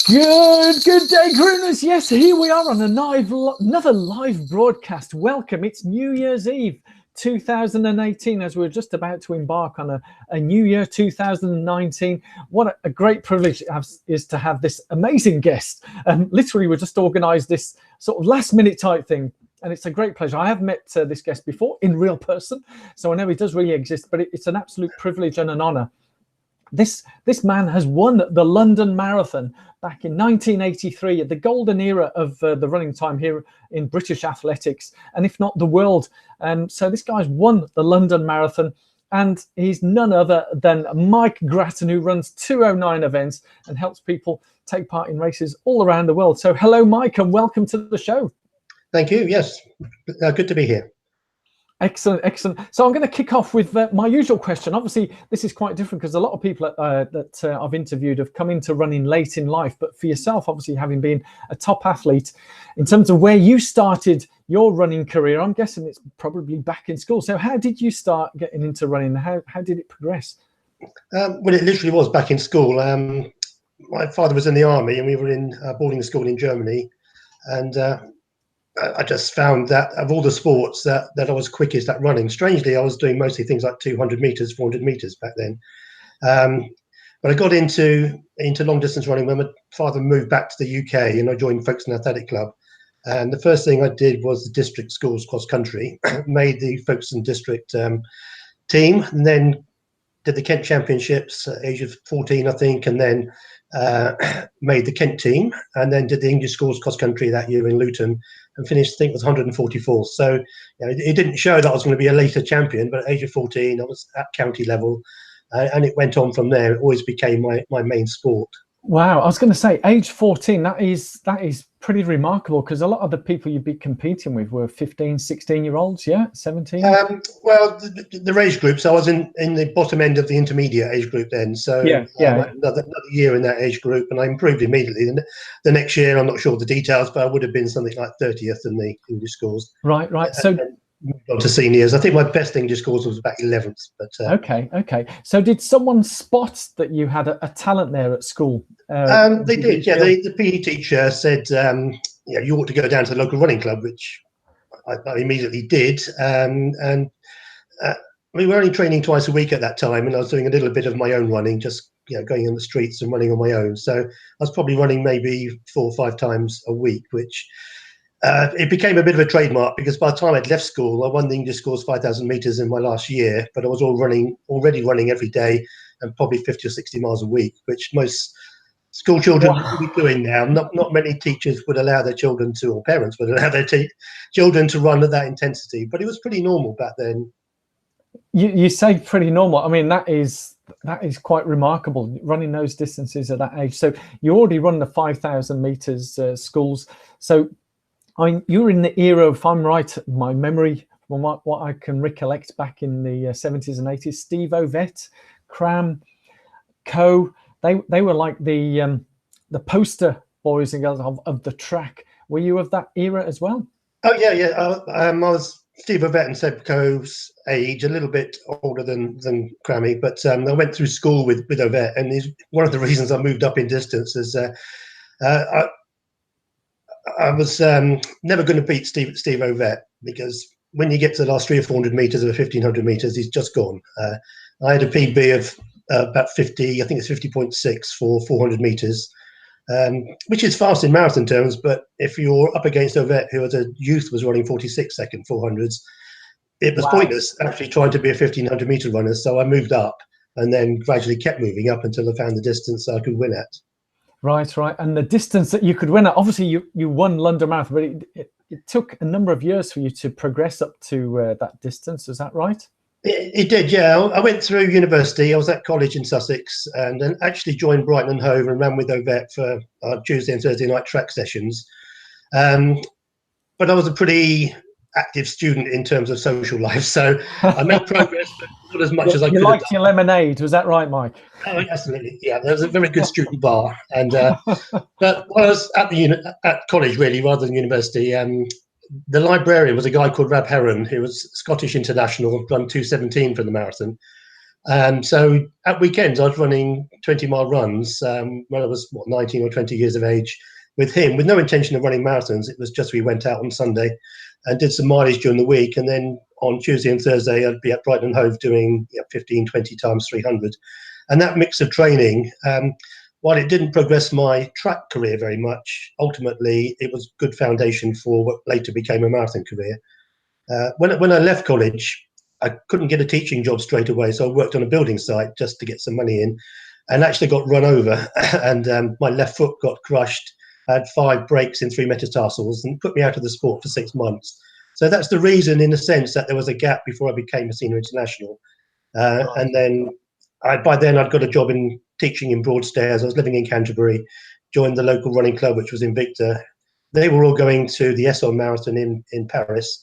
Good day, groomers. Yes, here we are on another live broadcast. Welcome. It's New Year's Eve 2018 as we're just about to embark on a new year 2019. What a great privilege it is to have this amazing guest. Literally, we just organised this sort of last minute type thing. And it's a great pleasure. I have met this guest before in real person, so I know he does really exist, but it's an absolute privilege and an honour. This man has won the London Marathon back in 1983, the golden era of the running time here in British athletics, and if not the world. So this guy's won the London Marathon, and he's none other than Mike Gratton, who runs 209 events and helps people take part in races all around the world. So hello, Mike, and welcome to the show. Thank you. Yes, good to be here. Excellent. So I'm going to kick off with my usual question. Obviously, this is quite different because a lot of people that I've interviewed have come into running late in life. But for yourself, obviously, having been a top athlete, in terms of where you started your running career, I'm guessing it's probably back in school. So how did you start getting into running? How did it progress? Well, it literally was back in school. My father was in the army and we were in boarding school in Germany. And I just found that of all the sports that I was quickest at running. Strangely, I was doing mostly things like 200 meters, 400 meters back then. But I got into long distance running when my father moved back to the UK and I joined Folkestone Athletic Club. And the first thing I did was the district schools cross country, made the Folkestone district team, and then did the Kent Championships at age of 14, I think, and then made the Kent team, and then did the English schools cross country that year in Luton, and finished, I think, was 144th. So it didn't show that I was going to be a later champion, but at age of 14, I was at county level, and it went on from there. It always became my main sport. Wow, I was going to say, age 14, that is pretty remarkable, because a lot of the people you'd be competing with were 15, 16-year-olds, yeah, 17? Well, the age group, so I was in the bottom end of the intermediate age group then, so another year in that age group, and I improved immediately. The next year, I'm not sure of the details, but I would have been something like 30th in the English scores. Right. So moved on to seniors. I think my best English scores was about 11th. But okay. So did someone spot that you had a talent there at school? They did. Yeah, the PE teacher said, you ought to go down to the local running club, which I immediately did. We were only training twice a week at that time, and I was doing a little bit of my own running, just going in the streets and running on my own. So I was probably running maybe 4 or 5 times a week, which it became a bit of a trademark, because by the time I'd left school, I won the English scores 5,000 meters in my last year, but I was already running every day and probably 50 or 60 miles a week, which most school children would be doing now. Not many teachers would allow their children to, or parents would allow their children to run at that intensity, but it was pretty normal back then. You say pretty normal. I mean, that is quite remarkable, running those distances at that age. So you already run the 5,000 meters schools. So you were in the era, if I'm right, my memory, from what I can recollect back in the 70s and 80s, Steve Ovett, Cram, Co. They were like the poster boys and girls of the track. Were you of that era as well? Oh yeah. I was Steve Ovett and Seb Coe's age, a little bit older than Crammy, but I went through school with Ovett, and one of the reasons I moved up in distance is I was never going to beat Steve Ovett, because when you get to the last 300 or 400 meters of 1,500 meters, he's just gone. I had a PB of about 50, I think it's 50.6 for 400 meters, which is fast in marathon terms. But if you're up against Ovett, who as a youth was running 46-second 400s, it was pointless actually trying to be a 1,500 meter runner. So I moved up and then gradually kept moving up until I found the distance I could win at. Right. And the distance that you could win at, obviously you won London Marathon, but it took a number of years for you to progress up to that distance. Is that right? It did, yeah. I went through university. I was at college in Sussex, and then actually joined Brighton and Hove and ran with Ovett for Tuesday and Thursday night track sessions. But I was a pretty active student in terms of social life, so I made progress, but not as much as I could. You liked your lemonade, was that right, Mike? Oh, absolutely, yeah. There was a very good student bar, and but when I was at college, really, rather than university, the librarian was a guy called Rab Heron, who was Scottish international, run 2:17 for the marathon, So at weekends, I was running 20-mile runs when I was 19 or 20 years of age with him, with no intention of running marathons. It was just we went out on Sunday and did some mileage during the week. And then on Tuesday and Thursday, I'd be at Brighton and Hove doing 15, 20 times 300. And that mix of training, while it didn't progress my track career very much, ultimately it was good foundation for what later became a marathon career. When I left college, I couldn't get a teaching job straight away, so I worked on a building site just to get some money in, and actually got run over, and my left foot got crushed. I had 5 breaks in 3 metatarsals, and put me out of the sport for 6 months. So that's the reason, in a sense, that there was a gap before I became a senior international. And then, by then, I'd got a job in teaching in Broadstairs. I was living in Canterbury, joined the local running club, which was Invicta. They were all going to the Esson Marathon in Paris.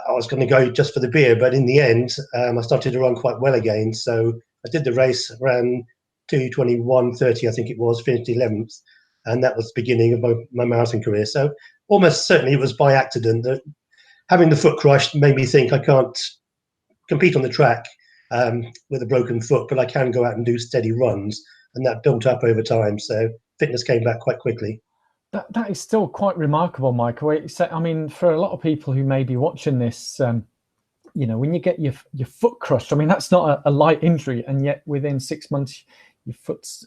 I was going to go just for the beer, but in the end, I started to run quite well again. So I did the race, ran 2:21:30, I think it was, finished 11th, and that was the beginning of my marathon career. So almost certainly it was by accident that having the foot crushed made me think I can't compete on the track with a broken foot, but I can go out and do steady runs, and that built up over time. So fitness came back quite quickly. That is still quite remarkable, Michael. I mean, for a lot of people who may be watching this, when you get your foot crushed, I mean, that's not a light injury, and yet within 6 months, your foot's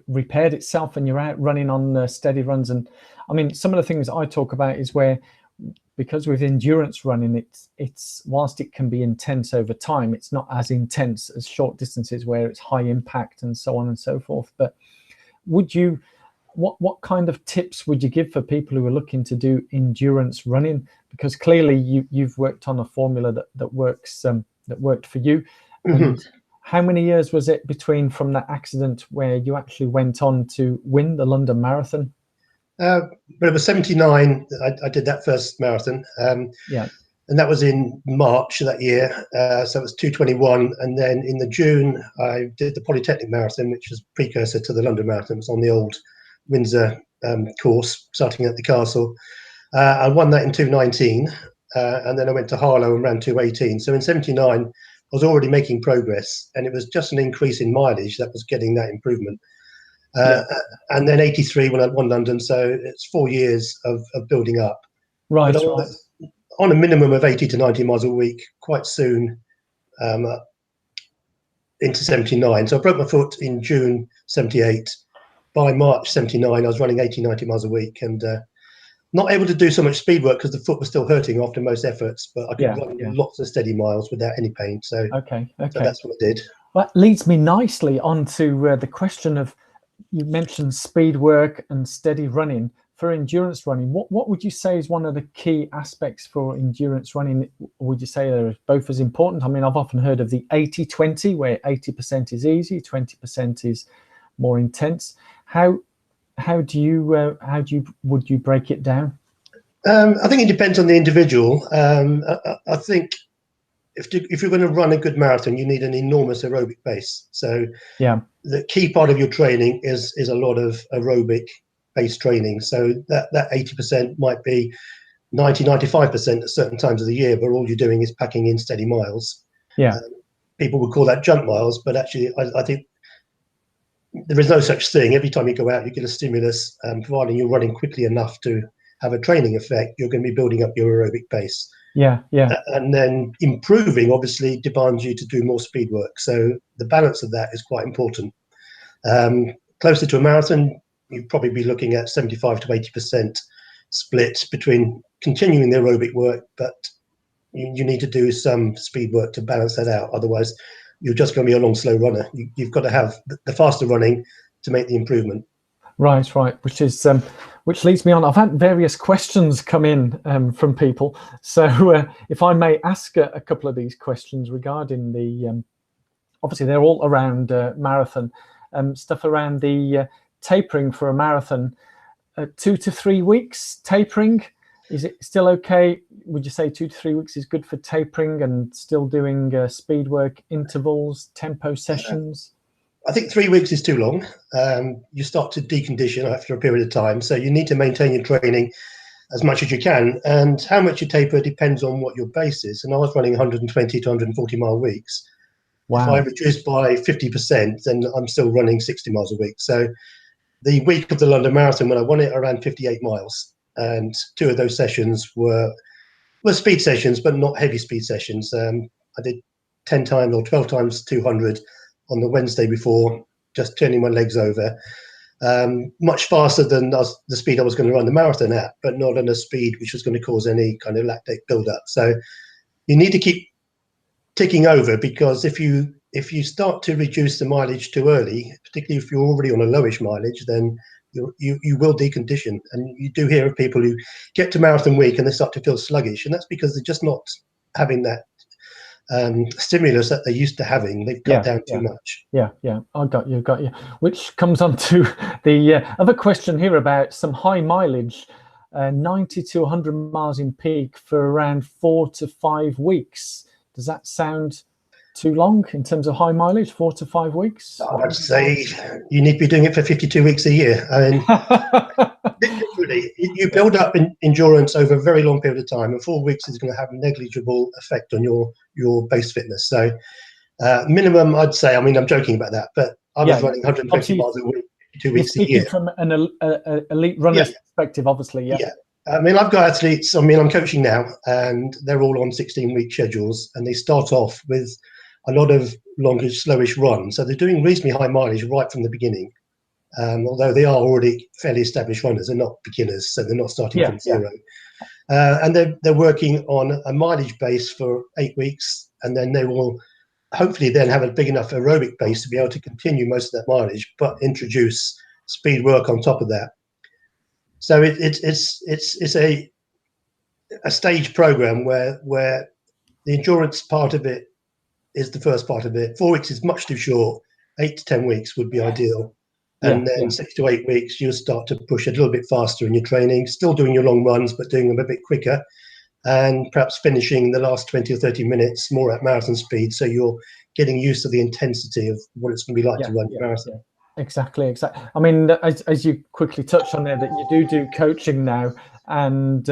repaired itself, and you're out running on steady runs. And I mean, some of the things I talk about is where, because with endurance running, it's whilst it can be intense over time, it's not as intense as short distances where it's high impact and so on and so forth. But what kind of tips would you give for people who are looking to do endurance running? Because clearly you've worked on a formula that works, that worked for you. And how many years was it from that accident where you actually went on to win the London Marathon? But it was 79. I did that first marathon. And that was in March that year. So it was 2:21. And then in the June, I did the Polytechnic Marathon, which was precursor to the London Marathon. It was on the old Windsor course, starting at the castle. I won that in 2:19. And then I went to Harlow and ran 2:18. So in 79, I was already making progress. And it was just an increase in mileage that was getting that improvement. And then 83 when I won London. So it's 4 years of building up. Right. On a minimum of 80 to 90 miles a week, quite soon into 79. So I broke my foot in June 78. By March 79, I was running 80, 90 miles a week, and not able to do so much speed work because the foot was still hurting after most efforts, but I could run lots of steady miles without any pain. So, so that's what I did. Well, that leads me nicely onto the question of, you mentioned speed work and steady running. For endurance running, what would you say is one of the key aspects for endurance running? Would you say they're both as important? I mean, I've often heard of the 80-20, where 80% is easy, 20% is more intense. How would you break it down? I think it depends on the individual. I think if you're going to run a good marathon, you need an enormous aerobic base. So the key part of your training is a lot of aerobic based training. So that 80% might be 90-95% at certain times of the year, but all you're doing is packing in steady miles. People would call that jump miles, but actually I think there is no such thing. Every time you go out, you get a stimulus, providing you're running quickly enough to have a training effect, you're going to be building up your aerobic base. And then improving obviously demands you to do more speed work. So the balance of that is quite important. Closer to a marathon, you'd probably be looking at 75 to 80% split between continuing the aerobic work, but you need to do some speed work to balance that out. Otherwise, you're just going to be a long, slow runner. You've got to have the faster running to make the improvement. Right. Which leads me on. I've had various questions come in from people. So if I may ask a couple of these questions regarding the, obviously they're all around marathon, stuff around the tapering for a marathon, 2 to 3 weeks tapering. Is it still okay? Would you say 2 to 3 weeks is good for tapering and still doing speed work intervals, tempo sessions? I think 3 weeks is too long. You start to decondition after a period of time. So you need to maintain your training as much as you can. And how much you taper depends on what your base is. And I was running 120 to 140 mile weeks. If I Wow. reduce by 50%, then I'm still running 60 miles a week. So the week of the London Marathon, when I won it, I ran 58 miles, and 2 of those sessions were speed sessions, but not heavy speed sessions. I did 10 times or 12 times 200 on the Wednesday before, just turning my legs over. Much faster than the speed I was going to run the marathon at, but not on a speed which was going to cause any kind of lactate buildup. So you need to keep ticking over, because if you start to reduce the mileage too early, particularly if you're already on a lowish mileage, then you will decondition. And you do hear of people who get to marathon week and they start to feel sluggish, and that's because they're just not having that stimulus that they're used to having. They've cut down too much. Yeah. I got you. Which comes on to the other question here about some high mileage, 90 to 100 miles in peak for around 4 to 5 weeks. Does that sound too long in terms of high mileage, 4 to 5 weeks? I'd say you need to be doing it for 52 weeks a year. I mean, literally, you build up endurance over a very long period of time, and 4 weeks is going to have a negligible effect on your base fitness. So minimum, I'd say, I mean, I'm joking about that, but I was running 120 miles a week, 2 weeks a year. From an elite runner's perspective, obviously, yeah. I mean, I've got athletes, I mean, I'm coaching now, and they're all on 16-week schedules, and they start off with a lot of longish, slowish runs. So they're doing reasonably high mileage right from the beginning, although they are already fairly established runners. They're not beginners, so they're not starting from zero. And they're working on a mileage base for 8 weeks, and then they will hopefully then have a big enough aerobic base to be able to continue most of that mileage, but introduce speed work on top of that. So it's a stage program where the endurance part of it is the first part of it. 4 weeks is much too short. 8 to 10 weeks would be ideal. And then 6 to 8 weeks, you'll start to push a little bit faster in your training, still doing your long runs, but doing them a bit quicker, and perhaps finishing the last 20 or 30 minutes more at marathon speed. So you're getting used to the intensity of what it's going to be like to run your marathon. Exactly. I mean, as you quickly touched on there, that you do coaching now, and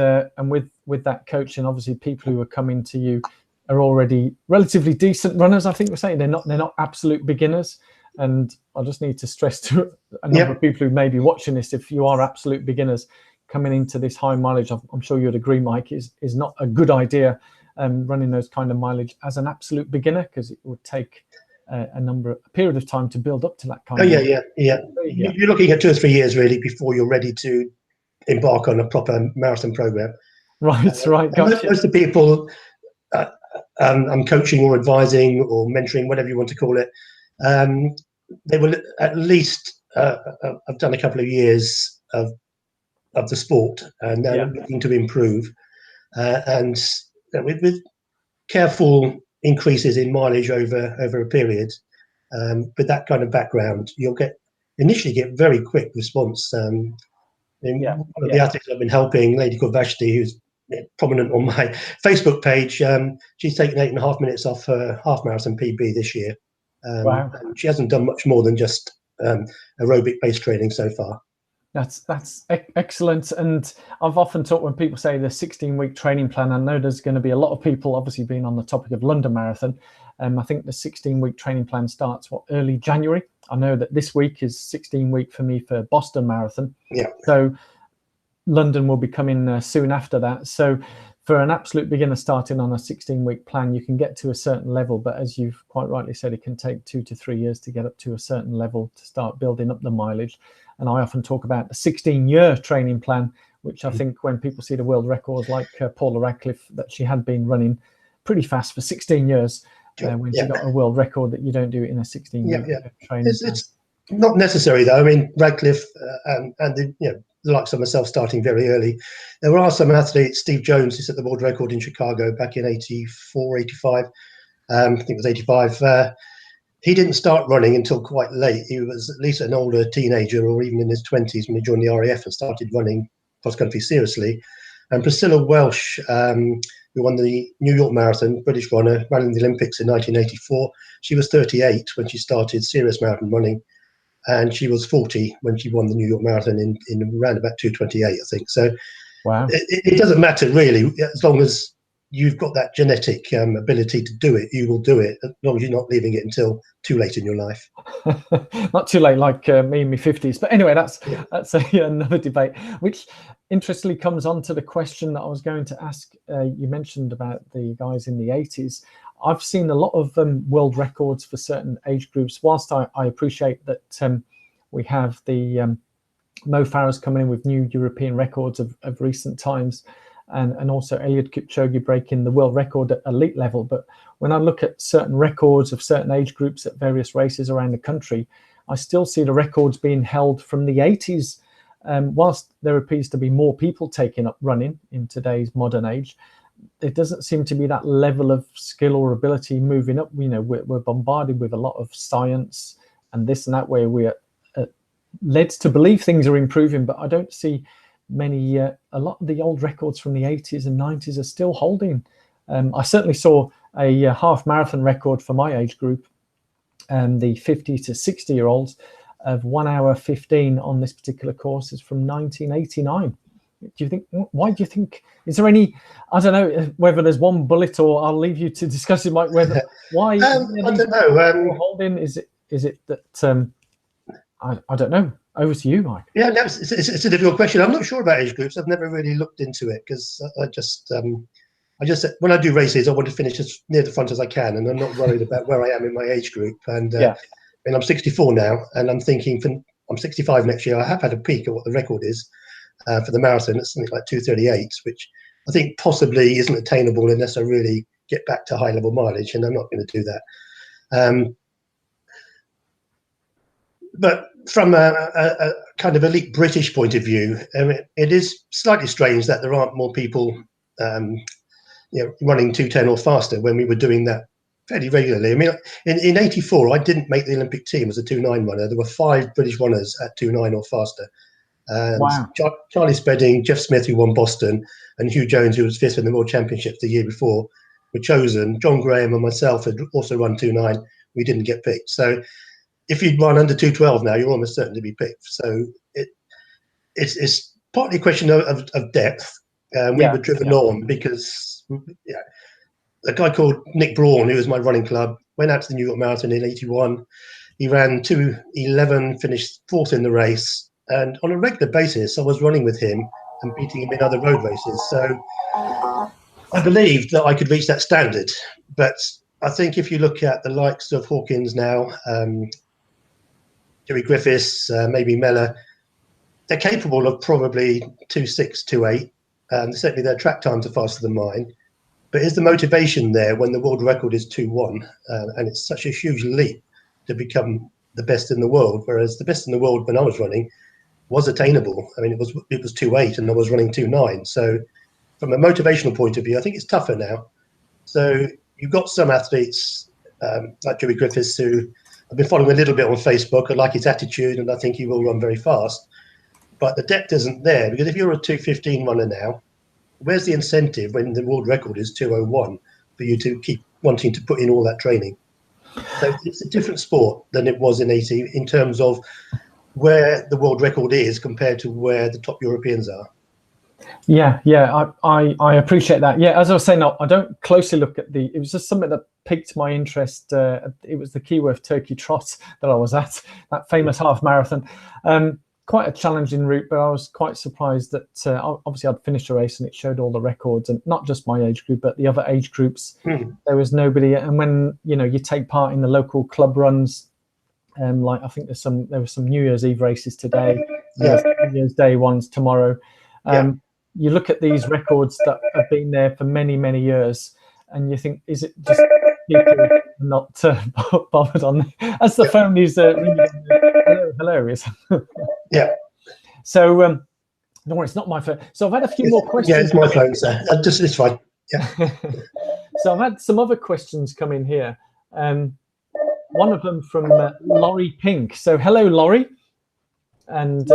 with that coaching, obviously people who are coming to you are already relatively decent runners. I think we're saying they're not absolute beginners. And I just need to stress to a number of people who may be watching this, if you are absolute beginners coming into this high mileage, I'm sure you'd agree, Mike, is not a good idea running those kind of mileage as an absolute beginner, because it would take a period of time to build up to that kind of. You're looking at 2 or 3 years really before you're ready to embark on a proper marathon program. Right. Gotcha. Most of the people I'm coaching or advising or mentoring, whatever you want to call it, they will at least I've done a couple of years of the sport, and they're looking to improve, and with careful increases in mileage over a period, with that kind of background, you'll initially get very quick response. One of the athletes I've been helping, a lady called Vashti, who's prominent on my Facebook page, she's taken 8.5 minutes off her half marathon PB this year. And she hasn't done much more than just aerobic based training so far. That's excellent. And I've often talked, when people say the 16-week training plan, I know there's going to be a lot of people obviously being on the topic of London Marathon. I think the 16-week training plan starts early January. I know that this week is 16-week for me for Boston Marathon. So London will be coming soon after that. So for an absolute beginner starting on a 16-week plan, you can get to a certain level, but as you've quite rightly said, it can take 2 to 3 years to get up to a certain level to start building up the mileage. And I often talk about the 16-year training plan, which I think when people see the world records like Paula Radcliffe, that she had been running pretty fast for 16 years when she got a world record, that you don't do it in a 16-year training plan. It's not necessary though. I mean, Radcliffe and the likes of myself starting very early. There are some athletes, Steve Jones, who set the world record in Chicago back in 84, 85. I think it was 85. He didn't start running until quite late. He was at least an older teenager, or even in his 20s, when he joined the RAF and started running cross-country seriously. And Priscilla Welsh, who won the New York Marathon, British runner, ran in the Olympics in 1984. She was 38 when she started serious marathon running, and she was 40 when she won the New York Marathon in around about 2:28, I think. So it doesn't matter really, as long as you've got that genetic ability to do it, you will do it, as long as you're not leaving it until too late in your life. Not too late, like me in my 50s. But anyway, that's another debate, which interestingly comes on to the question that I was going to ask. You mentioned about the guys in the 80s. I've seen a lot of world records for certain age groups. Whilst I appreciate that we have the Mo Farah's coming in with new European records of recent times, and also Eliud Kipchoge breaking the world record at elite level. But when I look at certain records of certain age groups at various races around the country, I still see the records being held from the 80s. Whilst there appears to be more people taking up running in today's modern age, there doesn't seem to be that level of skill or ability moving up. You know, we're bombarded with a lot of science and this and that, where we're led to believe things are improving, but I don't see many. A lot of the old records from the 80s and 90s are still holding. I certainly saw a half marathon record for my age group, the 50 to 60 year olds, of 1 hour 15 on this particular course is from 1989. Do you think? Why do you think? Is there any? I don't know whether there's one bullet, or I'll leave you to discuss it. Like whether why? I don't know. Holding is it that I don't know. Over to you, Mike. Yeah, no, it's a difficult question. I'm not sure about age groups. I've never really looked into it, because I just when I do races, I want to finish as near the front as I can, and I'm not worried about where I am in my age group. And and I'm 64 now, and I'm thinking I'm 65 next year. I have had a peek at what the record is for the marathon. It's something like 2:38, which I think possibly isn't attainable unless I really get back to high level mileage, and I'm not going to do that. But from a kind of elite British point of view, it is slightly strange that there aren't more people running 2:10 or faster, when we were doing that fairly regularly. I mean, in '84, I didn't make the Olympic team as a 2:9 runner. There were 5 British runners at 2:9 or faster. Wow. Charlie Spedding, Jeff Smith, who won Boston, and Hugh Jones, who was 5th in the World Championships the year before, were chosen. John Graham and myself had also run 2:9. We didn't get picked. So if you'd run under 2:12 now, you're almost certain to be picked. So it's partly a question of depth. We were driven on because a guy called Nick Braun, who was my running club, went out to the New York Marathon in '81. He ran 2:11, finished 4th in the race. And on a regular basis, I was running with him and beating him in other road races. So I believed that I could reach that standard. But I think if you look at the likes of Hawkins now, Jerry Griffiths, maybe Mellor, they're capable of probably 2:6, 2:8. Certainly their track times are faster than mine. But is the motivation there when the world record is 2:1? And it's such a huge leap to become the best in the world, whereas the best in the world when I was running was attainable. I mean, it was 2:8 and I was running 2:9. So from a motivational point of view, I think it's tougher now. So you've got some athletes like Jerry Griffiths, who I've been following a little bit on Facebook. I like his attitude, and I think he will run very fast. But the depth isn't there, because if you're a 2:15 runner now, where's the incentive when the world record is 2:01 for you to keep wanting to put in all that training? So it's a different sport than it was in '80 in terms of where the world record is compared to where the top Europeans are. Yeah, I appreciate that. Yeah, as I was saying, I don't closely look at it was just something that piqued my interest. It was the Keyworth Turkey Trot that I was at, that famous half marathon. Quite a challenging route, but I was quite surprised that obviously I'd finished a race and it showed all the records, and not just my age group, but the other age groups. There was nobody. And when you take part in the local club runs, like I think there were some New Year's Eve races today, New Year's Day ones tomorrow. You look at these records that have been there for many, many years, and you think, is it just people not bothered on as the phone is hilarious? Yeah. So no, it's not my phone. So I've had a few more questions. Yeah, it's my phone, sir. It's fine. Yeah. So I've had some other questions come in here. One of them from Laurie Pink. So hello, Laurie. And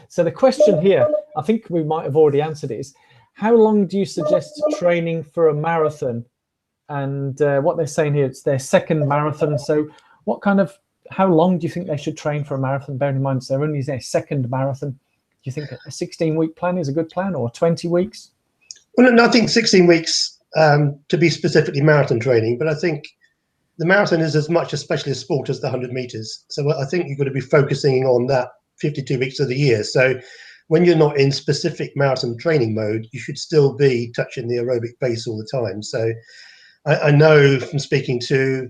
so the question here, I think we might have already answered it, is how long do you suggest training for a marathon? And what they're saying here, it's their second marathon. So how long do you think they should train for a marathon? Bearing in mind it's only their second marathon. Do you think a 16-week plan is a good plan, or 20 weeks? Well, no, I think 16 weeks to be specifically marathon training, but I think the marathon is as much a specialist sport as the 100 meters. So I think you've got to be focusing on that 52 weeks of the year. So when you're not in specific marathon training mode, you should still be touching the aerobic base all the time. So I know from speaking to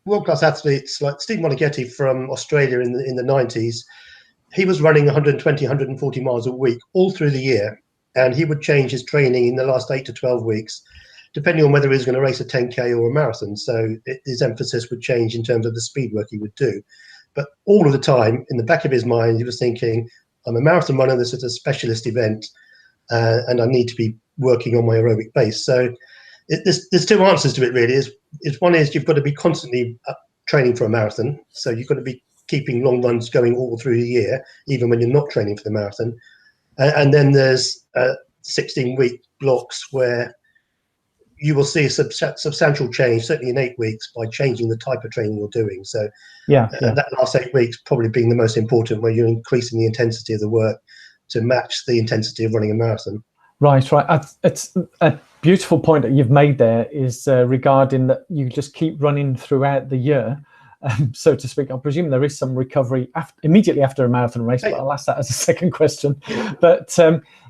world-class athletes like Steve Monaghetti from Australia in the 90s, he was running 120, 140 miles a week all through the year. And he would change his training in the last 8 to 12 weeks, depending on whether he was going to race a 10K or a marathon. So his emphasis would change in terms of the speed work he would do. But all of the time, in the back of his mind, he was thinking, I'm a marathon runner, this is a specialist event, and I need to be working on my aerobic base. So there's two answers to it, really. One is you've got to be constantly training for a marathon. So you've got to be keeping long runs going all through the year, even when you're not training for the marathon. And then there's 16-week blocks where you will see a substantial change, certainly in 8 weeks, by changing the type of training you're doing. So that last 8 weeks probably being the most important, where you're increasing the intensity of the work to match the intensity of running a marathon. Right. It's a beautiful point that you've made there is regarding that you just keep running throughout the year, so to speak. I presume there is some recovery immediately after a marathon race, but I'll ask that as a second question. But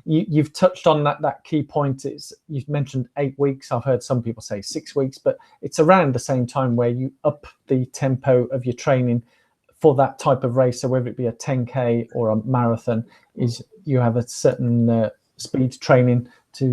you've touched on that key point. You've mentioned 8 weeks. I've heard some people say 6 weeks, but it's around the same time where you up the tempo of your training for that type of race. So whether it be a 10K or a marathon, is you have a certain speed training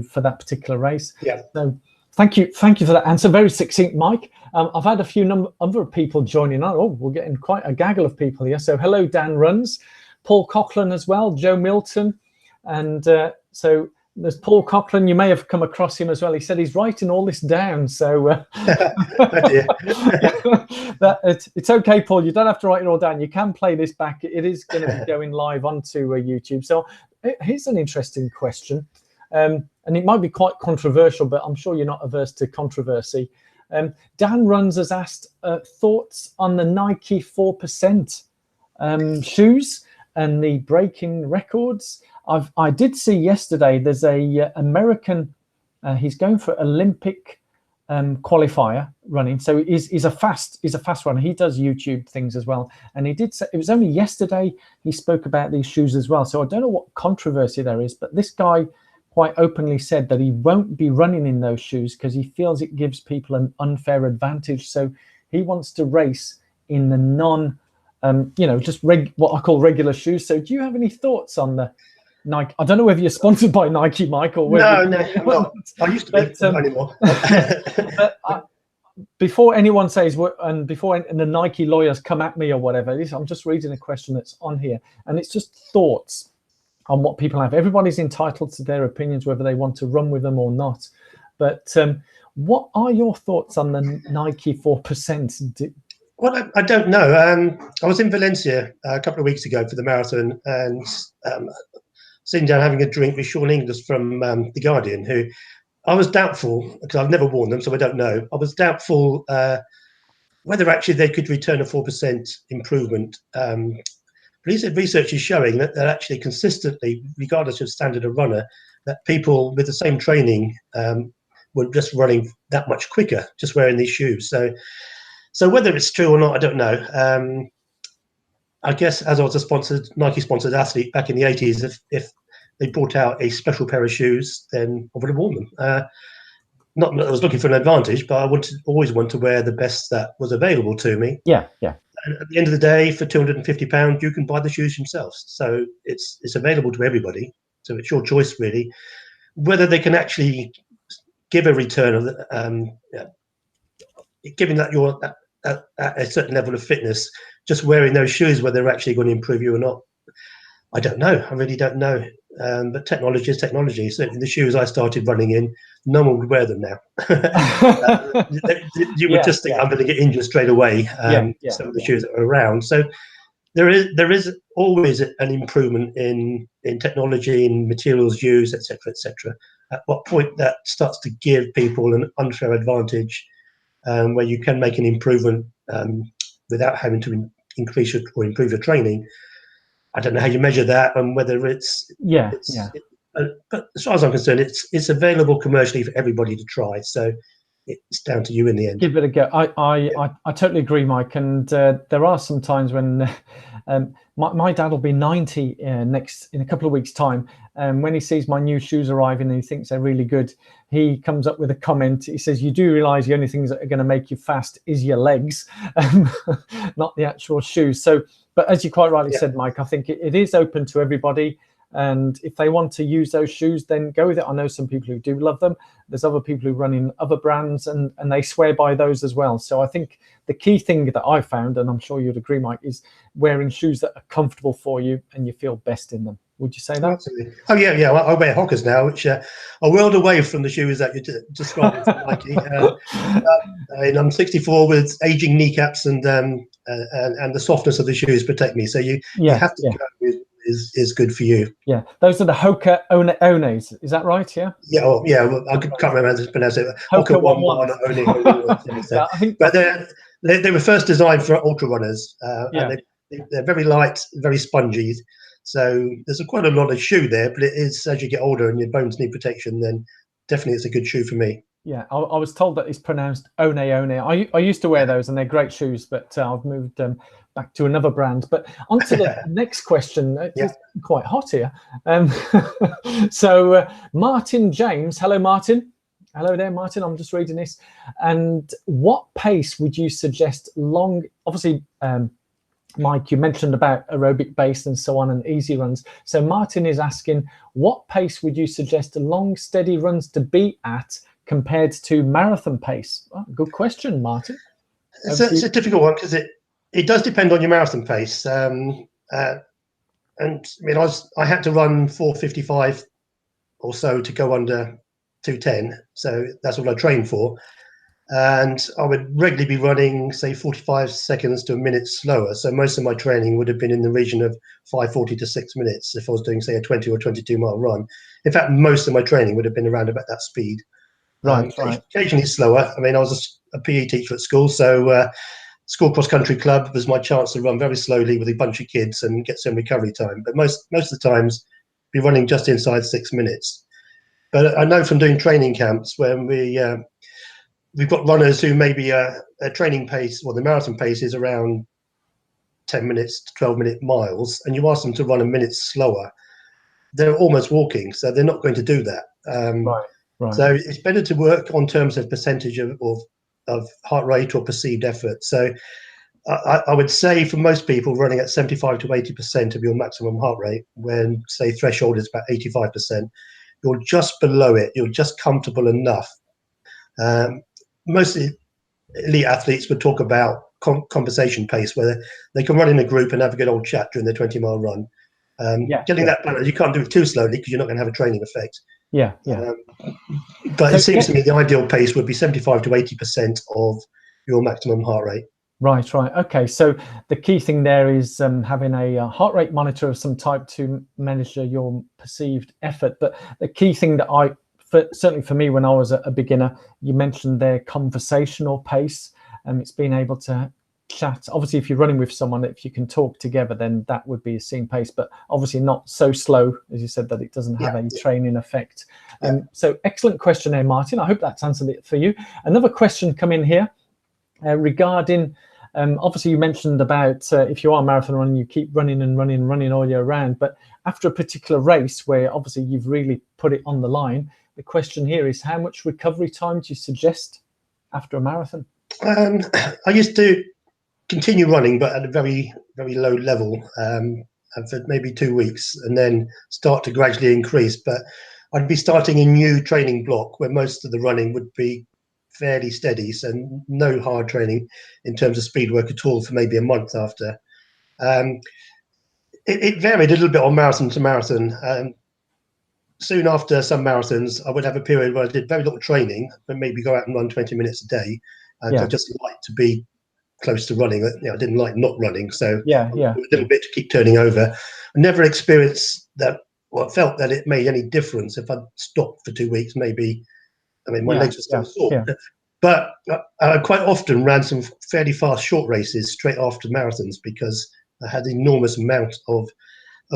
for that particular race. Yeah. So thank you for that answer. Very succinct, Mike. I've had a few other people joining on. Oh, we're getting quite a gaggle of people here. So hello, Dan Runs, Paul Coughlin as well, Joe Milton, and so there's Paul Coughlin. You may have come across him as well. He said he's writing all this down. So it's okay, Paul. You don't have to write it all down. You can play this back. It is going to be going live onto YouTube. So here's an interesting question. And it might be quite controversial, but I'm sure you're not averse to controversy. Dan Runs has asked thoughts on the Nike 4% shoes and the breaking records. I did see yesterday there's a American, he's going for Olympic qualifier running. So he's a fast runner. He does YouTube things as well. And he did say, it was only yesterday he spoke about these shoes as well. So I don't know what controversy there is, but this guy quite openly said that he won't be running in those shoes because he feels it gives people an unfair advantage. So he wants to race in the what I call regular shoes. So do you have any thoughts on the Nike? I don't know whether you're sponsored by Nike, Mike, or whether no, I'm not. I used to be, not anymore. But before anyone says, and before the Nike lawyers come at me or whatever, I'm just reading a question that's on here, and it's just thoughts on what people have. Everybody's entitled to their opinions, whether they want to run with them or not. But what are your thoughts on the Nike 4%? Well, I don't know. I was in Valencia a couple of weeks ago for the marathon, and sitting down having a drink with Sean Inglis from The Guardian, who I was doubtful, because I've never worn them, so I don't know. I was doubtful whether actually they could return a 4% improvement. But he said research is showing that actually consistently, regardless of standard of runner, that people with the same training were just running that much quicker, just wearing these shoes. So whether it's true or not, I don't know. I guess as I was a Nike-sponsored athlete back in the 80s, if they brought out a special pair of shoes, then I would have worn them. Not that I was looking for an advantage, but I always want to wear the best that was available to me. Yeah. And at the end of the day, for £250, you can buy the shoes yourselves. So it's available to everybody. So it's your choice, really. Whether they can actually give a return of given that you're at a certain level of fitness, just wearing those shoes, whether they're actually going to improve you or not, I don't know. I really don't know. But technology is technology. Certainly the shoes I started running in, no one would wear them now. You would just think I'm going to get injured straight away. Some of the shoes that are around. So there is always an improvement in technology, in materials used, etc., etc. At what point that starts to give people an unfair advantage, where you can make an improvement without having to increase or improve your training. I don't know how you measure that, and whether it's But as far as I'm concerned, it's available commercially for everybody to try. So it's down to you in the end. Give it a go. I totally agree, Mike. And there are some times when my dad will be 90 in a couple of weeks' time. And when he sees my new shoes arriving and he thinks they're really good, he comes up with a comment. He says, "You do realize the only things that are going to make you fast is your legs, not the actual shoes." So, but as you quite rightly said, Mike, I think it is open to everybody. And if they want to use those shoes, then go with it. I know some people who do love them. There's other people who run in other brands and they swear by those as well. So I think the key thing that I found, and I'm sure you'd agree, Mike, is wearing shoes that are comfortable for you and you feel best in them. Would you say that? Absolutely. Oh yeah. I wear Hockers now, which are a world away from the shoes that you're describing from Nike. And I'm 64 with aging kneecaps, and the softness of the shoes protect me. So you have to go with is good for you. Yeah, those are the Hoka Ones. Is that right? Yeah. Yeah. Oh, yeah. Well, I can't remember how to pronounce it. Hoka One. Yeah, I think. But they were first designed for ultra runners, and they're very light, very spongy. So there's quite a lot of shoe there, but it is, as you get older and your bones need protection, then definitely it's a good shoe for me. Yeah, I was told that it's pronounced One. I used to wear those and they're great shoes, but I've moved back to another brand. But on to the next question. It's quite hot here. So Martin James, hello, Martin. Hello there, Martin. I'm just reading this. And what pace would you suggest obviously, Mike, you mentioned about aerobic base and so on and easy runs. So Martin is asking, what pace would you suggest long, steady runs to be at compared to marathon pace? Oh, good question, Martin. It's a difficult one because it does depend on your marathon pace. And I mean, I had to run 4:55 or so to go under 2:10. So that's what I trained for. And I would regularly be running, say, 45 seconds to a minute slower. So most of my training would have been in the region of 5:40 to 6 minutes if I was doing, say, a 20 or 22 mile run. In fact, most of my training would have been around about that speed. Right. Occasionally slower. I mean, I was a PE teacher at school, so school cross country club was my chance to run very slowly with a bunch of kids and get some recovery time. But most of the times, be running just inside 6 minutes. But I know from doing training camps when we've got runners who maybe a training pace or the marathon pace is around 10 minutes to 12-minute miles, and you ask them to run a minute slower, they're almost walking, so they're not going to do that. Right. So it's better to work on terms of percentage of heart rate or perceived effort. So I would say for most people, running at 75 to 80% of your maximum heart rate, when say threshold is about 85%, you're just below it. You're just comfortable enough. Most elite athletes would talk about conversation pace, where they can run in a group and have a good old chat during their 20-mile run. Getting that balance, you can't do it too slowly because you're not going to have a training effect. But it seems to me the ideal pace would be 75 to 80% of your maximum heart rate. Right. Okay. So the key thing there is having a heart rate monitor of some type to measure your perceived effort. But the key thing that certainly for me, when I was a beginner, you mentioned their conversational pace, and it's being able to chat. Obviously, if you're running with someone, if you can talk together, then that would be a scene pace, but obviously not so slow, as you said, that it doesn't have a training effect. So excellent question there, Martin. I hope that's answered it for you. Another question come in here regarding, obviously you mentioned about if you are a marathon runner, you keep running all year round, but after a particular race where obviously you've really put it on the line, the question here is, how much recovery time do you suggest after a marathon? I used to continue running, but at a very, very low level for maybe 2 weeks, and then start to gradually increase. But I'd be starting a new training block where most of the running would be fairly steady, so no hard training in terms of speed work at all for maybe a month after. It varied a little bit on marathon to marathon. Soon after some marathons, I would have a period where I did very little training, but maybe go out and run 20 minutes a day. I just like to be close to running. I didn't like not running, so a little bit to keep turning over. I never experienced that, or felt that it made any difference if I stopped for 2 weeks. Maybe, I mean, my legs were still sore, but I quite often ran some fairly fast short races straight after marathons because I had an enormous amount of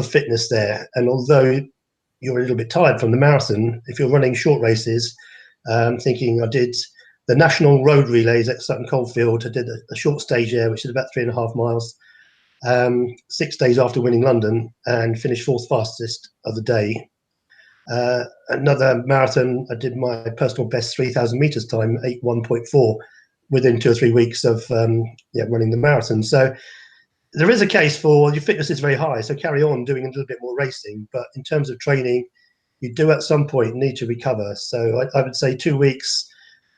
fitness there. And although you're a little bit tired from the marathon. If you're running short races, thinking I did the national road relays at Sutton Coldfield. I did a short stage there, which is about 3.5 miles, 6 days after winning London, and finished fourth fastest of the day. Another marathon, I did my personal best 3,000 meters time, 8:1.4, within 2 or 3 weeks of running the marathon. So there is a case for your fitness is very high, so carry on doing a little bit more racing. But in terms of training, you do at some point need to recover. So I would say 2 weeks,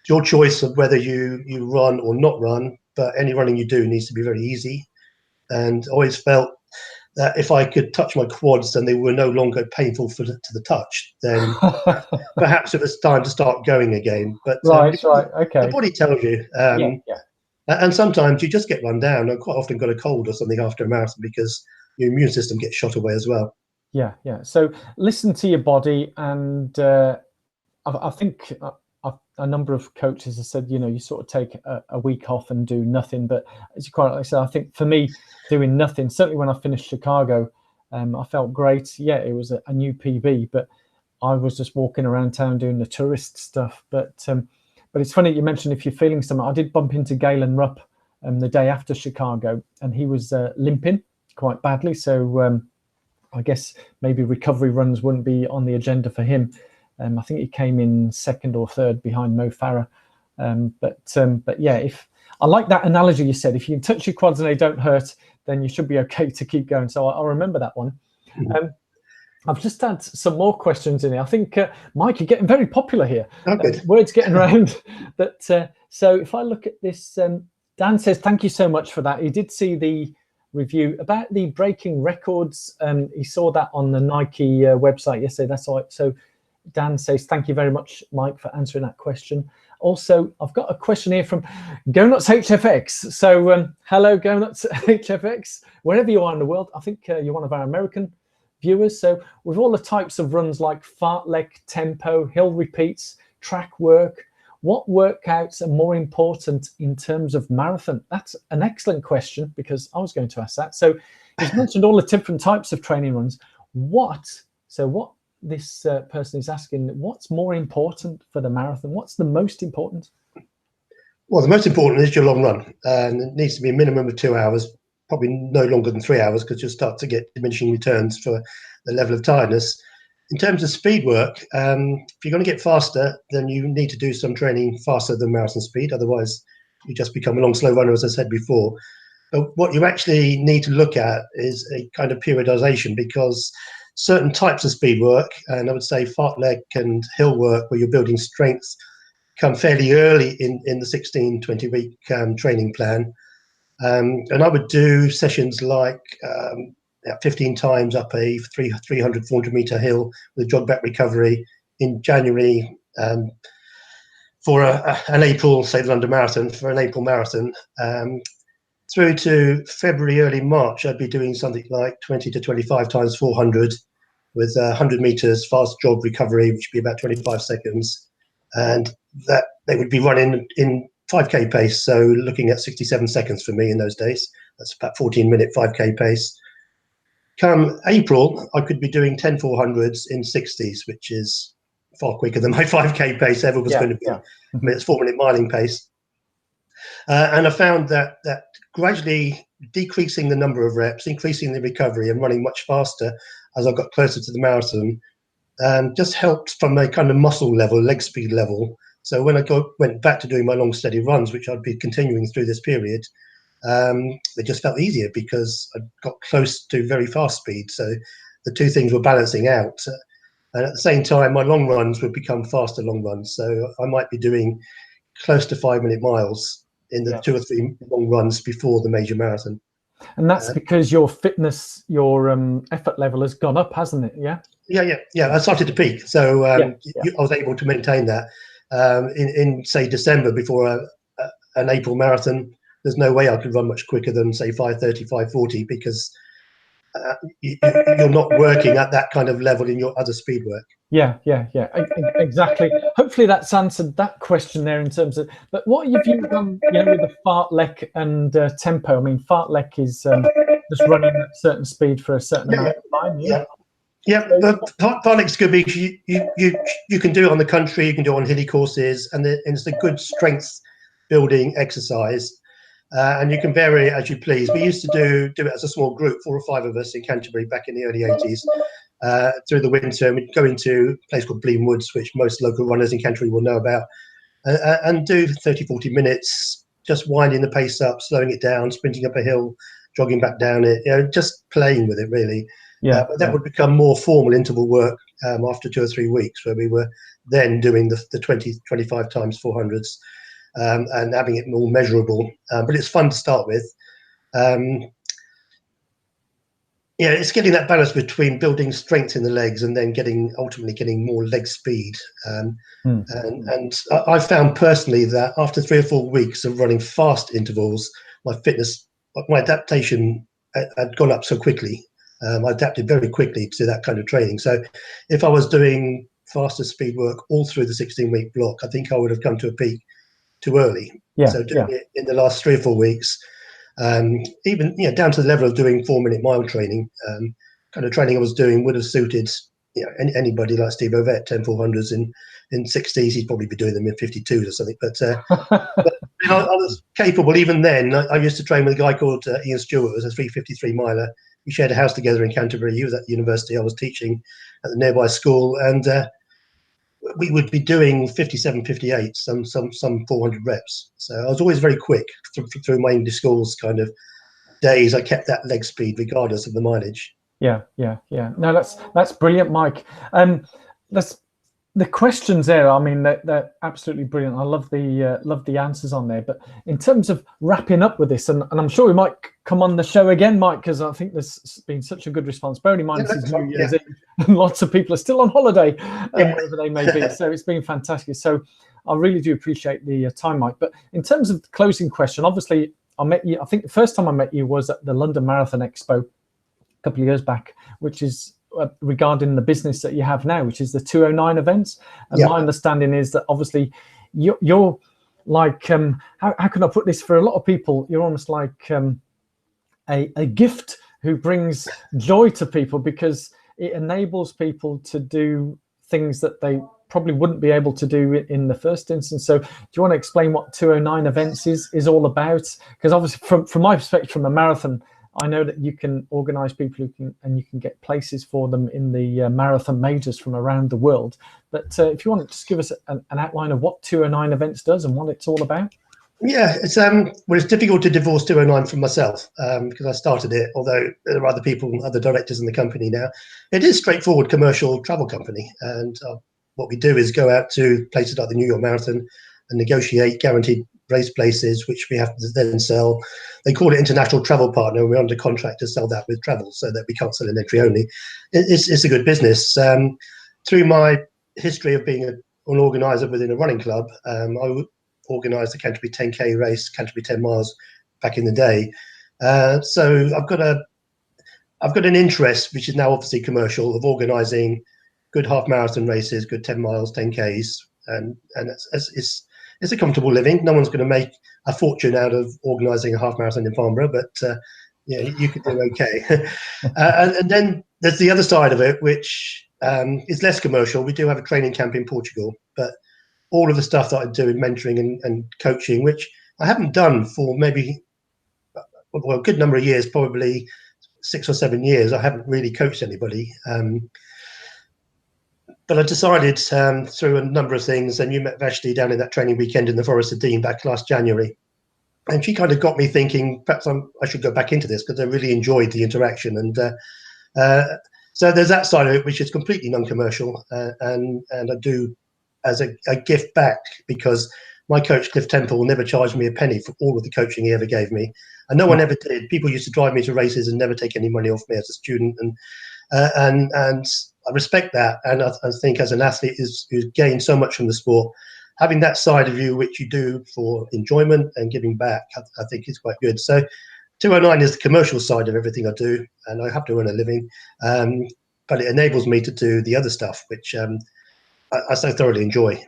your choice of whether you run or not run, but any running you do needs to be very easy. And always felt that if I could touch my quads and they were no longer painful to the touch, then perhaps it was time to start going again. But right, okay. The body tells you. And sometimes you just get run down. I quite often got a cold or something after a marathon because your immune system gets shot away as well. Yeah. So listen to your body. And I think a number of coaches have said, you sort of take a week off and do nothing. But as you quite like said, I think for me, doing nothing, certainly when I finished Chicago, I felt great. Yeah, it was a new PB, but I was just walking around town doing the tourist stuff. But it's funny you mentioned if you're feeling something. I did bump into Galen Rupp the day after Chicago, and he was limping quite badly. So I guess maybe recovery runs wouldn't be on the agenda for him. I think he came in second or third behind Mo Farah. But yeah, if I like that analogy you said, if you can touch your quads and they don't hurt, then you should be okay to keep going. So I'll remember that one. I've just had some more questions in here. I think, Mike, you're getting very popular here. Words getting around. But so if I look at this, Dan says, thank you so much for that. He did see the review about the breaking records. He saw that on the Nike website yesterday. That's all right. So Dan says, thank you very much, Mike, for answering that question. Also, I've got a question here from Go Nuts HFX. So hello, Go Nuts HFX, wherever you are in the world. I think you're one of our American viewers. So with all the types of runs like fartlek, tempo, hill repeats, track work, what workouts are more important in terms of marathon? That's an excellent question, because I was going to ask that. So you've mentioned all the different types of training runs. What this person is asking, what's more important for the marathon? What's the most important? Well, the most important is your long run, and it needs to be a minimum of 2 hours, probably no longer than 3 hours, because you'll start to get diminishing returns for the level of tiredness. In terms of speed work, if you're going to get faster, then you need to do some training faster than marathon speed. Otherwise, you just become a long, slow runner, as I said before. But what you actually need to look at is a kind of periodization, because certain types of speed work, and I would say fartlek and hill work, where you're building strength, come fairly early in the 16, 20-week training plan. And I would do sessions like 15 times up a 300, 400 meter hill with jog back recovery in January for an April, say the London Marathon, for an April marathon. Through to February, early March, I'd be doing something like 20 to 25 times 400 with 100 meters fast jog recovery, which would be about 25 seconds. And that they would be running in 5K pace. So looking at 67 seconds for me in those days. That's about 14-minute 5K pace. Come April, I could be doing 10 400s in 60s, which is far quicker than my 5K pace ever was going to be. I mean, it's 4-minute miling pace. And I found that gradually decreasing the number of reps, increasing the recovery, and running much faster as I got closer to the marathon, just helped from a kind of muscle level, leg speed level. So when I went back to doing my long, steady runs, which I'd be continuing through this period, it just felt easier because I got close to very fast speed. So the two things were balancing out. And at the same time, my long runs would become faster long runs. So I might be doing close to 5-minute miles in the 2 or 3 long runs before the major marathon. And that's because your fitness, your effort level has gone up, hasn't it? Yeah. I started to peak. So I was able to maintain that in say December before an April marathon. There's no way I could run much quicker than say 5:30, 5:40, because you're not working at that kind of level in your other speed work. Yeah, exactly. Hopefully that's answered that question there in terms of. But what have you done, with the fartlek and tempo? I mean, fartlek is just running at a certain speed for a certain amount of time. Yeah, but Parlik's good because you can do it on the country, you can do it on hilly courses, and it's a good strength building exercise. And you can vary it as you please. We used to do it as a small group, 4 or 5 of us in Canterbury back in the early 80s. Through the winter, and we'd go into a place called Blean Woods, which most local runners in Canterbury will know about, and do 30, 40 minutes, just winding the pace up, slowing it down, sprinting up a hill, jogging back down it, just playing with it, really. But that would become more formal interval work after 2 or 3 weeks, where we were then doing the 20, 25 times 400s and having it more measurable. But it's fun to start with. It's getting that balance between building strength in the legs and then ultimately getting more leg speed. And I found personally that after 3 or 4 weeks of running fast intervals, my adaptation had gone up so quickly. I adapted very quickly to that kind of training. So if I was doing faster speed work all through the 16-week block, I think I would have come to a peak too early. So doing it in the last 3 or 4 weeks, even down to the level of doing 4-minute mile training, kind of training I was doing would have suited anybody like Steve Ovett, 10 400s in 60s. He'd probably be doing them in 52s or something. But I was capable even then. I used to train with a guy called Ian Stewart, who was a 353 miler. We shared a house together in Canterbury. He was at the university. I was teaching at the nearby school, and we would be doing 57, 58, some 400 reps. So I was always very quick through my English schools kind of days. I kept that leg speed regardless of the mileage. Yeah. No, that's brilliant, Mike. The questions there, I mean, they're absolutely brilliant. I love the answers on there. But in terms of wrapping up with this, and I'm sure we might come on the show again, Mike, because I think there's been such a good response. Bearing in mind this is New Year's Eve, and lots of people are still on holiday, wherever they may be. So it's been fantastic. So I really do appreciate the time, Mike. But in terms of the closing question, obviously I met you. I think the first time I met you was at the London Marathon Expo a couple of years back, which is regarding the business that you have now, which is the 209 events. And my understanding is that obviously you're like, how can I put this? For a lot of people, you're almost like a gift who brings joy to people, because it enables people to do things that they probably wouldn't be able to do in the first instance. So do you want to explain what 209 events is all about? Because obviously from my perspective, from a marathon, I know that you can organise people you can get places for them in the marathon majors from around the world. But if you want to just give us an outline of what 209 events does and what it's all about. Yeah, it's difficult to divorce 209 from myself because I started it, although there are other people, other directors in the company now. It is a straightforward commercial travel company, and what we do is go out to places like the New York Marathon and negotiate guaranteed race places, which we have to then sell. They call it international travel partner. We're under contract to sell that with travel, so that we can't sell an entry only. It's a good business. Through my history of being an organizer within a running club, I organised the Canterbury 10K race, Canterbury 10 miles back in the day. So I've got an interest, which is now obviously commercial, of organising good half marathon races, good 10 miles, 10Ks, and it's a comfortable living. No one's going to make a fortune out of organising a half marathon in Farnborough, but you could do okay. And then there's the other side of it, which is less commercial. We do have a training camp in Portugal, but all of the stuff that I do in mentoring and coaching, which I haven't done for maybe a good number of years, probably 6 or 7 years. I haven't really coached anybody. But I decided through a number of things, and you met Vashti down in that training weekend in the Forest of Dean back last January. And she kind of got me thinking, perhaps I should go back into this, because I really enjoyed the interaction. And so there's that side of it, which is completely non-commercial. And I do as a gift back, because my coach, Cliff Temple, never charged me a penny for all of the coaching he ever gave me. And no one ever did. People used to drive me to races and never take any money off me as a student. And I respect that. And I think as an athlete who's gained so much from the sport, having that side of you, which you do for enjoyment and giving back, I think is quite good. So 209 is the commercial side of everything I do, and I have to earn a living. But it enables me to do the other stuff, which I so thoroughly enjoy.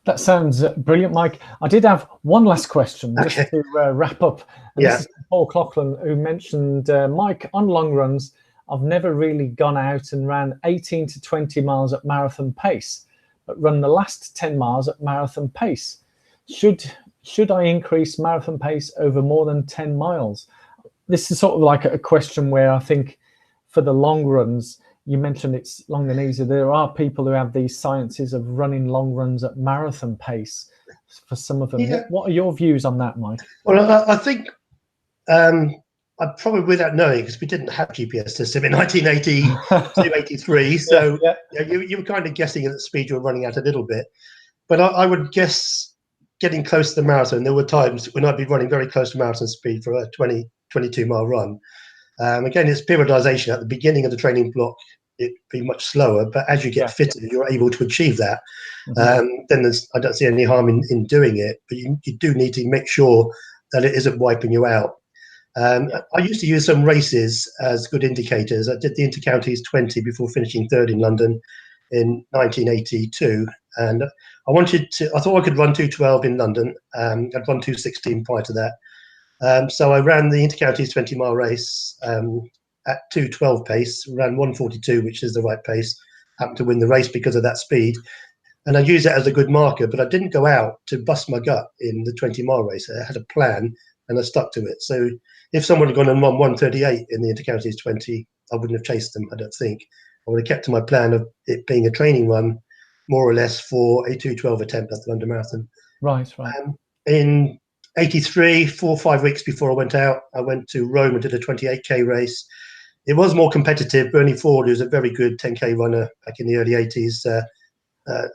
That sounds brilliant, Mike. I did have one last question just to wrap up. And this is Paul Coughlin, who mentioned, Mike, on long runs, I've never really gone out and ran 18 to 20 miles at marathon pace, but run the last 10 miles at marathon pace. Should I increase marathon pace over more than 10 miles? This is sort of like a question where I think for the long runs, you mentioned it's long and easy. There are people who have these sciences of running long runs at marathon pace for some of them. Yeah. What are your views on that, Mike? Well, I think I probably, without knowing, because we didn't have GPS system in 1982, 83. So yeah. You were kind of guessing at the speed you were running at a little bit. But I would guess getting close to the marathon, there were times when I'd be running very close to marathon speed for a 20, 22-mile run. Again, it's periodization. At the beginning of the training block, it'd be much slower. But as you get fitter, you're able to achieve that. Then I don't see any harm in doing it. But you do need to make sure that it isn't wiping you out. I used to use some races as good indicators. I did the Intercounties 20 before finishing third in London in 1982, and I thought I could run 2:12 in London. I'd run 2:16 prior to that, so I ran the Intercounties 20-mile race at 2:12 pace, ran 1:42, which is the right pace. Happened to win the race because of that speed, and I used that as a good marker. But I didn't go out to bust my gut in the 20-mile race. I had a plan, and I stuck to it. So if someone had gone and run 1:38 in the Intercounties 20, I wouldn't have chased them, I don't think. I would have kept to my plan of it being a training run, more or less, for a 2:12 attempt at the London Marathon. Right. In 83, 4 or 5 weeks before I went out, I went to Rome and did a 28K race. It was more competitive. Bernie Ford, who's a very good 10K runner back in the early 80s,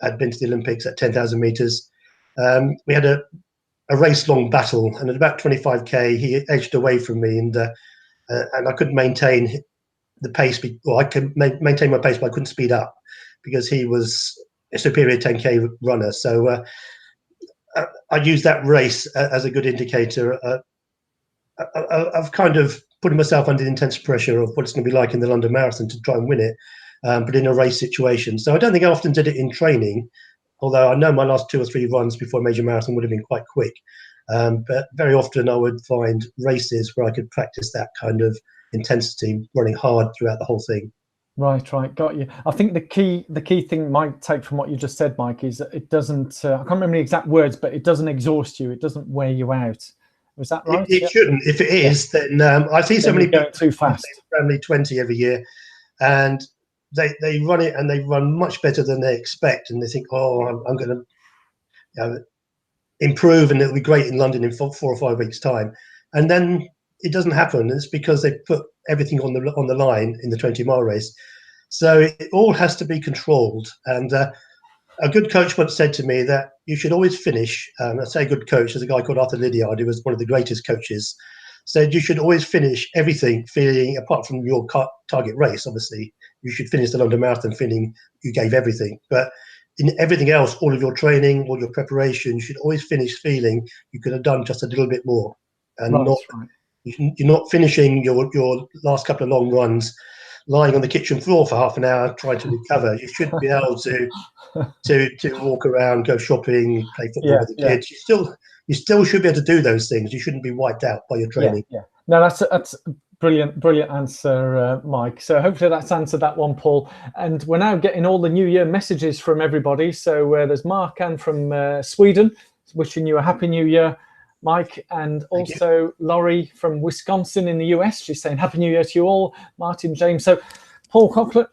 had been to the Olympics at 10,000 meters. We had a race-long battle, and at about 25K, he edged away from me, and I couldn't maintain the pace. I could maintain my pace, but I couldn't speed up because he was a superior 10K runner. So I used that race as a good indicator of kind of putting myself under the intense pressure of what it's going to be like in the London Marathon to try and win it, but in a race situation. So I don't think I often did it in training, although I know my last 2 or 3 runs before a major marathon would have been quite quick. But very often I would find races where I could practice that kind of intensity, running hard throughout the whole thing. Right, got you. I think the key thing Mike take from what you just said, Mike, is that it doesn't. I can't remember the exact words, but it doesn't exhaust you. It doesn't wear you out. Was that right? It shouldn't. If it is, then I see so many people too fast. Family 20 every year, and they run it and they run much better than they expect, and they think, oh, I'm going to improve and it'll be great in London in 4 or 5 weeks' time, and then it doesn't happen. It's because they put everything on the line in the 20-mile race. So it all has to be controlled. And a good coach once said to me that you should always finish. I say good coach, there's a guy called Arthur Lydiard, who was one of the greatest coaches, said you should always finish everything feeling, apart from your target race, obviously, you should finish the London Marathon feeling you gave everything. But in everything else, all of your training, all your preparation, you should always finish feeling you could have done just a little bit more. And you're not finishing your last couple of long runs lying on the kitchen floor for half an hour trying to recover. You should be able to walk around, go shopping, play football with the kids. You still should be able to do those things. You shouldn't be wiped out by your training. No, that's a brilliant answer, Mike. So hopefully that's answered that one, Paul. And we're now getting all the New Year messages from everybody. So there's Mark Ann from Sweden wishing you a happy New Year, Mike, and also Laurie from Wisconsin in the US. She's saying Happy New Year to you all. Martin, James. So Paul Coughlin,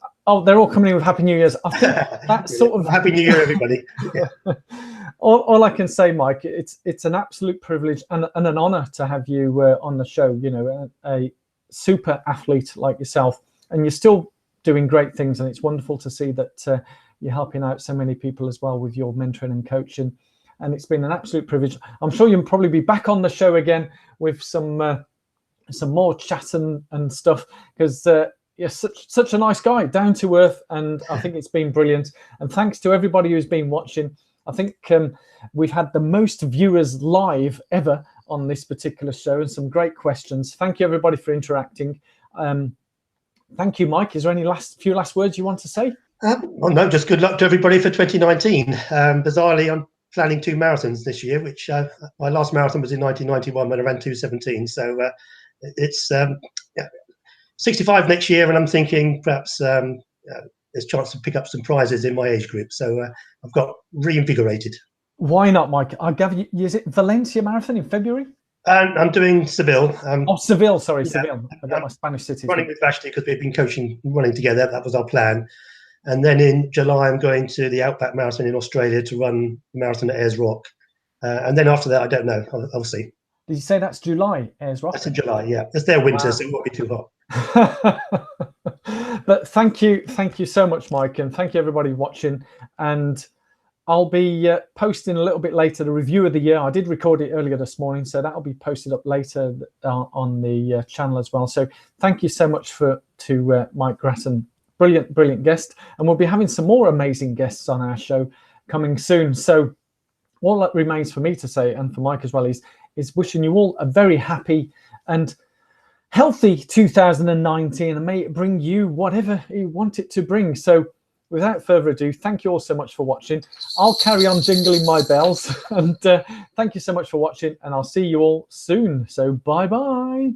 they're all coming in with Happy New Year's. I think that's sort of Happy New Year, everybody. all I can say, Mike, it's an absolute privilege and an honor to have you on the show. You know, a super athlete like yourself, and you're still doing great things, and it's wonderful to see that you're helping out so many people as well with your mentoring and coaching. And it's been an absolute privilege. I'm sure you'll probably be back on the show again with some more chat and stuff, because you're such a nice guy, down to earth, and I think it's been brilliant. And thanks to everybody who's been watching. I think we've had the most viewers live ever on this particular show, and some great questions. Thank you everybody for interacting. Thank you, Mike. Is there any few last words you want to say? Well, no, just good luck to everybody for 2019. Bizarrely, I'm planning 2 marathons this year, which my last marathon was in 1991 when I ran 2:17. So it's 65 next year, and I'm thinking perhaps there's a chance to pick up some prizes in my age group. So I've got reinvigorated. Why not, Mike? I'll give you. Is it Valencia Marathon in February? And I'm doing Seville. Oh, Seville. Sorry, Seville. I got my Spanish cities. Running with Vashti because we've been coaching, running together. That was our plan. And then in July, I'm going to the Outback Marathon in Australia to run the marathon at Ayers Rock. And then after that, I don't know. I'll see. Did you say that's July, Ayers Rock? That's in July, yeah. It's their winter, so it won't be too hot. But thank you so much, Mike, and thank you everybody watching. And I'll be posting a little bit later the review of the year. I did record it earlier this morning, so that'll be posted up later on the channel as well. So thank you so much to Mike Gratton, brilliant guest, and we'll be having some more amazing guests on our show coming soon. So all that remains for me to say, and for Mike as well, is wishing you all a very happy and healthy 2019, and may it bring you whatever you want it to bring. So without further ado, thank you all so much for watching. I'll carry on jingling my bells, and thank you so much for watching, and I'll see you all soon. So bye bye.